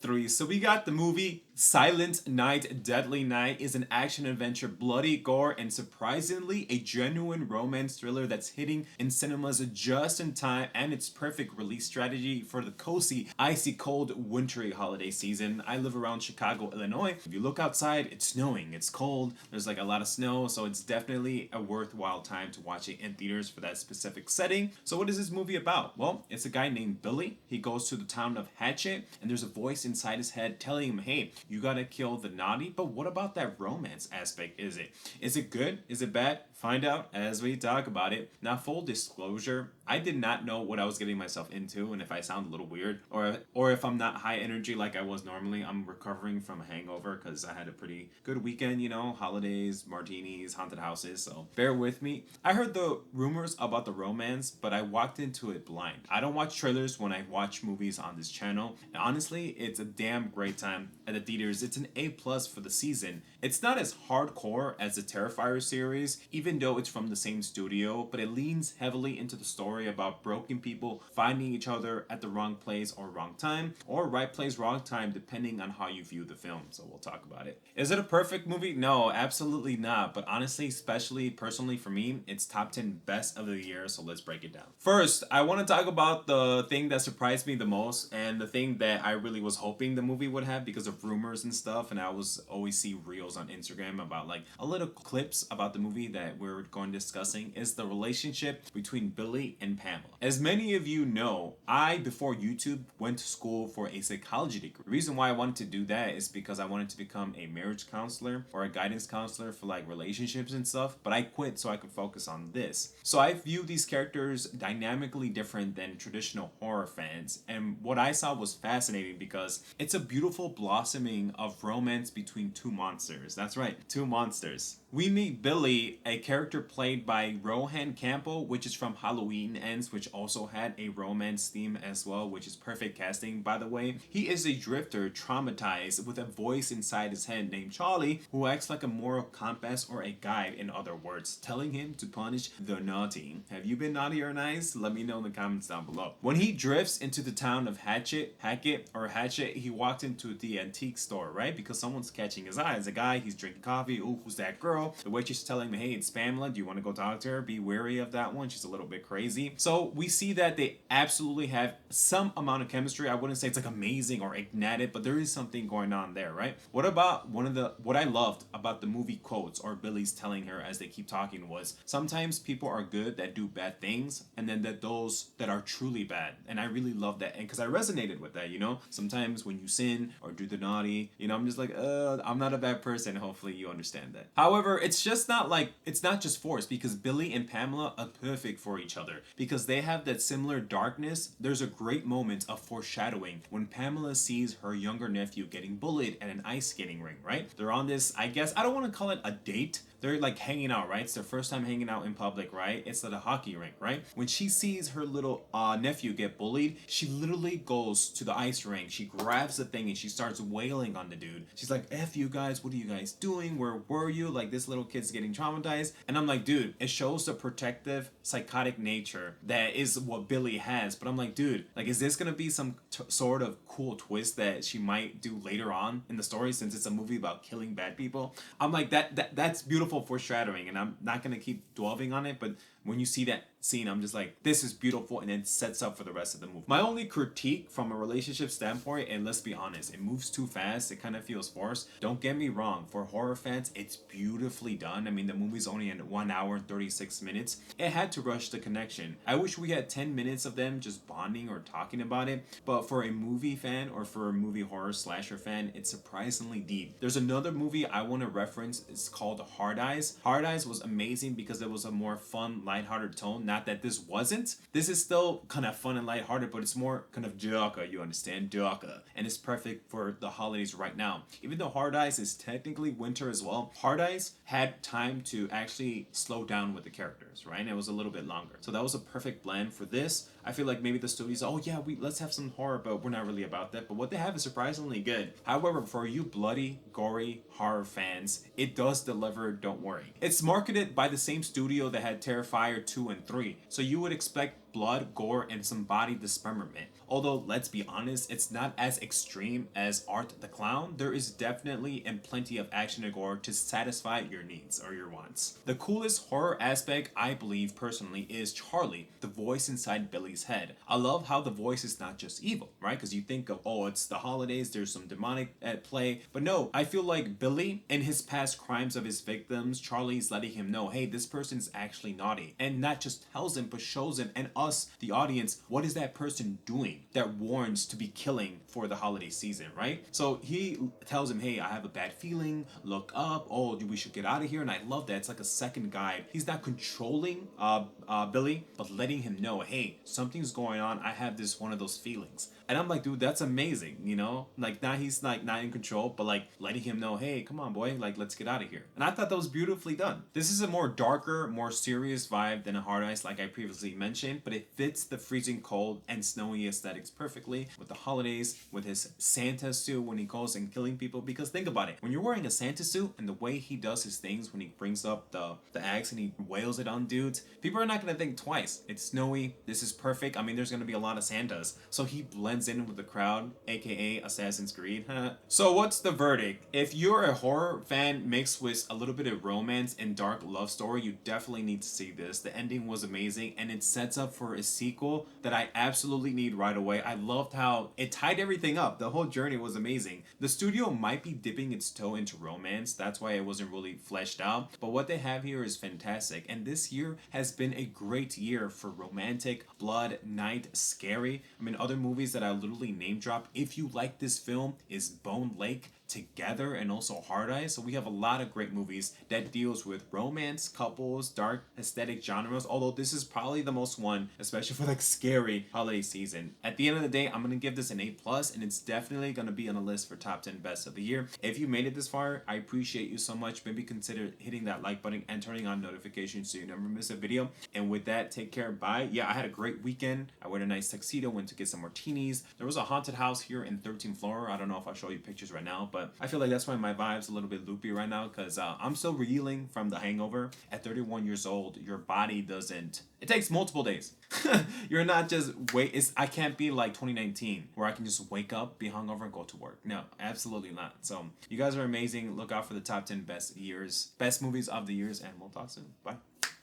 Three. So we got the movie Silent Night, Deadly Night is an action adventure, bloody gore, and surprisingly a genuine romance thriller that's hitting in cinemas just in time, and its perfect release strategy for the cozy, icy cold, wintry holiday season. I live around Chicago, Illinois. If you look outside, it's snowing, it's cold, there's like a lot of snow, so it's definitely a worthwhile time to watch it in theaters for that specific setting. So what is this movie about? Well, it's a guy named Billy. He goes to the town of Hatchet, and there's a voice inside his head telling him, hey, you gotta kill the naughty, but what about that romance aspect? Is it good? Is it bad? Find out as we talk about it. Now, full disclosure, I did not know what I was getting myself into, and if I sound a little weird, or if I'm not high energy like I was normally, I'm recovering from a hangover because I had a pretty good weekend, holidays, martinis, haunted houses, so bear with me. I heard the rumors about the romance, but I walked into it blind. I don't watch trailers when I watch movies on this channel, and honestly, it's a damn great time at the theaters. It's an A plus for the season. It's not as hardcore as the Terrifier series, even though it's from the same studio, but it leans heavily into the story about broken people finding each other at the wrong place or wrong time, or right place, wrong time, depending on how you view the film. So we'll talk about it. Is it a perfect movie? No, absolutely not. But honestly, especially personally for me, it's top 10 best of the year. So let's break it down. First, I want to talk about the thing that surprised me the most, and the thing that I really was hoping the movie would have because of rumors and stuff. And I was always see reels on Instagram about like a little clips about the movie that we're going discussing, is the relationship between Billy and Pamela. As many of you know, I, before YouTube, went to school for a psychology degree. The reason why I wanted to do that is because I wanted to become a marriage counselor or a guidance counselor for like relationships and stuff, but I quit so I could focus on this. So I view these characters dynamically different than traditional horror fans, and what I saw was fascinating because it's a beautiful blossoming of romance between two monsters. That's right, two monsters. We meet Billy, a character played by Rohan Campbell, which is from Halloween Ends, which also had a romance theme as well, which is perfect casting, by the way. He is a drifter, traumatized, with a voice inside his head named Charlie, who acts like a moral compass or a guide, in other words, telling him to punish the naughty. Have you been naughty or nice? Let me know in the comments down below. When he drifts into the town of Hatchet, he walked into the antique store, right? Because someone's catching his eye. As a guy, he's drinking coffee. Ooh, who's that girl? The waitress is telling me, hey, it's Pamela. Do you want to go talk to her? Be wary of that one. She's a little bit crazy. So we see that they absolutely have some amount of chemistry. I wouldn't say it's like amazing or ignited, but there is something going on there, right? What about what I loved about the movie quotes or Billy's telling her as they keep talking was, sometimes people are good that do bad things, and then that those that are truly bad. And I really love that, and because I resonated with that, sometimes when you sin or do the naughty, I'm just like, I'm not a bad person. Hopefully you understand that. However, it's not just forced, because Billy and Pamela are perfect for each other because they have that similar darkness. There's a great moment of foreshadowing when Pamela sees her younger nephew getting bullied at an ice skating rink, right? They're on this, I guess, I don't want to call it a date. They're like hanging out, right? It's their first time hanging out in public, right? It's at a hockey rink, right? When she sees her little nephew get bullied, she literally goes to the ice rink. She grabs the thing and she starts wailing on the dude. She's like, F you guys, what are you guys doing? Where were you? Like, this little kid's getting traumatized. And I'm like, dude, it shows the protective, psychotic nature that is what Billy has. But I'm like, dude, like, is this gonna be some sort of cool twist that she might do later on in the story, since it's a movie about killing bad people? I'm like, that's beautiful foreshadowing, and I'm not gonna keep dwelling on it, but when you see that scene, I'm just like, this is beautiful, and it sets up for the rest of the movie. My only critique from a relationship standpoint, and let's be honest, it moves too fast. It kind of feels forced. Don't get me wrong, for horror fans, it's beautifully done. I mean, the movie's only in 1 hour and 36 minutes. It had to rush the connection. I wish we had 10 minutes of them just bonding or talking about it, but for a movie fan or for a movie horror slasher fan, it's surprisingly deep. There's another movie I want to reference. It's called Hard Eyes. Hard Eyes was amazing because it was a more fun, lighthearted tone. Not that this wasn't. This is still kind of fun and lighthearted, but it's more kind of darker, you understand? Darker. And it's perfect for the holidays right now. Even though Hard Eyes is technically winter as well, Hard Eyes had time to actually slow down with the characters, right? And it was a little bit longer. So that was a perfect blend for this. I feel like maybe the studios, oh yeah, let's have some horror, but we're not really about that. But what they have is surprisingly good. However, for you bloody, gory horror fans, it does deliver, don't worry. It's marketed by the same studio that had Terrifier 2 and 3. So you would expect blood, gore, and some body dismemberment. Although, let's be honest, it's not as extreme as Art the Clown. There is definitely and plenty of action and gore to satisfy your needs or your wants. The coolest horror aspect, I believe personally, is Charlie, the voice inside Billy's head. I love how the voice is not just evil, right? Because you think of, oh, it's the holidays, there's some demonic at play. But no, I feel like Billy, in his past crimes of his victims, Charlie's letting him know, hey, this person's actually naughty. And not just tells him, but shows him and us, the audience, what is that person doing that warns to be killing for the holiday season, right? So he tells him, hey, I have a bad feeling, look up, oh, we should get out of here. And I love that. It's like a second guide. He's not controlling Billy, but letting him know, hey, something's going on. I have this one of those feelings. And I'm like, dude, that's amazing, you know? Like, now he's like not in control, but like letting him know, hey, come on, boy, like, let's get out of here. And I thought that was beautifully done. This is a more darker, more serious vibe than a Hard Ice, like I previously mentioned, but it fits the freezing cold and snowy aesthetics perfectly with the holidays, with his Santa suit when he goes and killing people. Because think about it, when you're wearing a Santa suit and the way he does his things when he brings up the axe and he wails it on dudes, people are not going to think twice. It's snowy, this is perfect. I mean, there's going to be a lot of Santas. So he blends in with the crowd, aka Assassin's Creed. So what's the verdict? If you're a horror fan mixed with a little bit of romance and dark love story, you definitely need to see this. The ending was amazing and it sets up for a sequel that I absolutely need right away. I loved how it tied everything up. The whole journey was amazing. The studio might be dipping its toe into romance, that's why it wasn't really fleshed out, but what they have here is fantastic. And this year has been a great year for romantic, blood, night, scary. I mean, other movies that I literally name drop, if you like this film, is Bone Lake, Together, and also Hard Eyes. So we have a lot of great movies that deals with romance, couples, dark aesthetic genres, although this is probably the most one, especially for like scary holiday season. At the end of the day, I'm gonna give this an A+, and it's definitely gonna be on the list for top 10 best of the year. If you made it this far, I appreciate you so much. Maybe consider hitting that like button and turning on notifications so you never miss a video. And with that, take care, bye. Yeah, I had a great weekend. I wore a nice tuxedo, went to get some martinis. There was a haunted house here in 13th floor. I don't know if I'll show you pictures right now, but I feel like that's why my vibe's a little bit loopy right now, because I'm still reeling from the hangover. At 31 years old, your body doesn't, it takes multiple days. You're not just I can't be like 2019 where I can just wake up, be hungover, and go to work. No, absolutely not. So you guys are amazing. Look out for the top 10 best movies of the years, and we'll talk soon. Bye.